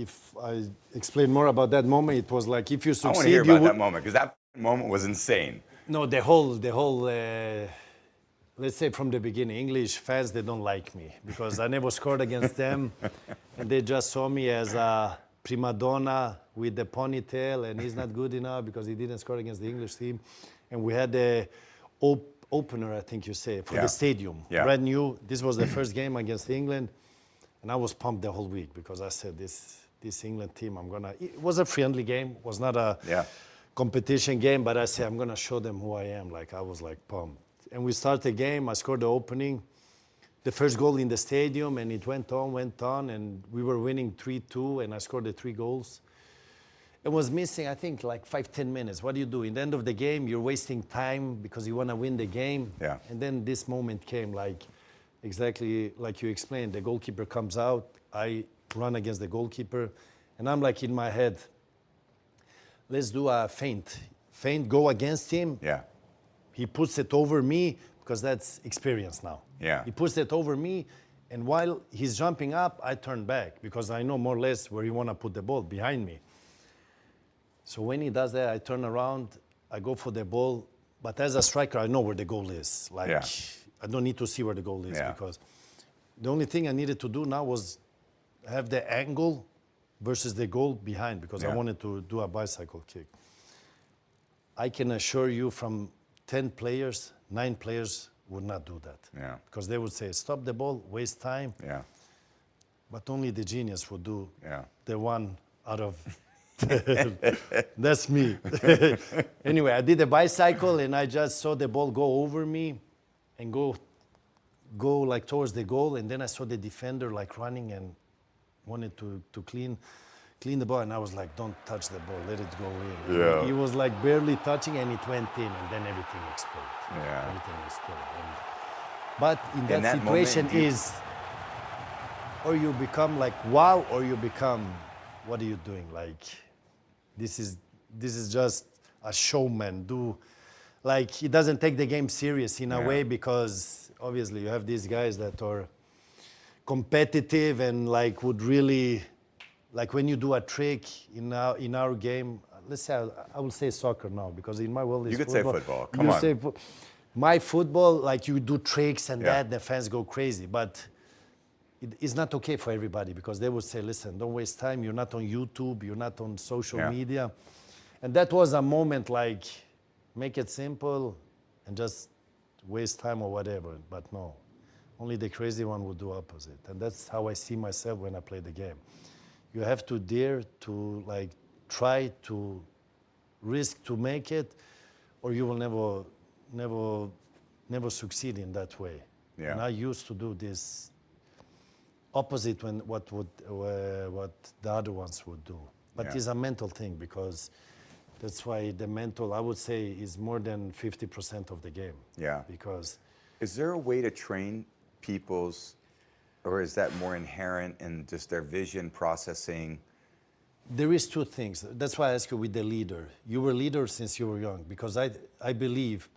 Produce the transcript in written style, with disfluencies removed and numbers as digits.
If I explain more about that moment, it was like if you I want to succeed, hear you about would. that moment because that moment was insane. No, the whole. Let's say from the beginning, English fans they don't like me because I never scored against them, and they just saw me as a prima donna with the ponytail, and he's not good enough because he didn't score against the English team, and we had the opener, I think you say, for the stadium, brand new. This was the first game against England, and I was pumped the whole week because I said this England team, I'm gonna. It was a friendly game, was not a competition game, but I said I'm gonna show them who I am. Like I was like pumped. And we started the game. I scored the opening, the first goal in the stadium, and it went on, and we were winning 3-2, and I scored the 3 goals. It was missing, I think, like 5-10 minutes. What do you do? In the end of the game, you're wasting time because you want to win the game. Yeah. And then this moment came, like exactly like you explained. The goalkeeper comes out. I run against the goalkeeper, and I'm like in my head, let's do a feint. Feint, go against him. Yeah. He puts it over me because that's experience now. Yeah. He puts it over me, and while he's jumping up, I turn back because I know more or less where he want to put the ball behind me. So when he does that, I turn around, I go for the ball, but as a striker, I know where the goal is. Like I don't need to see where the goal is because the only thing I needed to do now was have the angle versus the goal behind because I wanted to do a bicycle kick. I can assure you from 10 players, 9 players would not do that. Yeah. Because they would say, stop the ball, waste time. Yeah. But only the genius would do the one out of... That's me. Anyway, I did a bicycle and I just saw the ball go over me and go like towards the goal. And then I saw the defender like running and wanted to clean the ball, and I was like, don't touch the ball, let it go in. Yeah. He was like barely touching, and it went in, and then everything exploded. Yeah. Everything exploded. But in that situation moment, is, or you become like, wow, or you become, what are you doing? Like, this is just a showman. Like, he doesn't take the game serious in a way because obviously you have these guys that are competitive and like would really, like when you do a trick in our game, let's say I will say soccer now because in my world it's football. You could say football. Come on. My football, like you do tricks and that, the fans go crazy. But it's not okay for everybody because they would say, listen, don't waste time. You're not on YouTube. You're not on social media. And that was a moment like, make it simple and just waste time or whatever. But no, only the crazy one would do opposite. And that's how I see myself when I play the game. You have to dare to like try to risk to make it, or you will never succeed in that way. Yeah. And I used to do this opposite when what the other ones would do. But it's a mental thing because that's why the mental, I would say, is more than 50% of the game. Yeah. Because is there a way to train people's, or is that more inherent in just their vision processing? There is 2 things. That's why I ask you with the leader. You were leader since you were young because I believe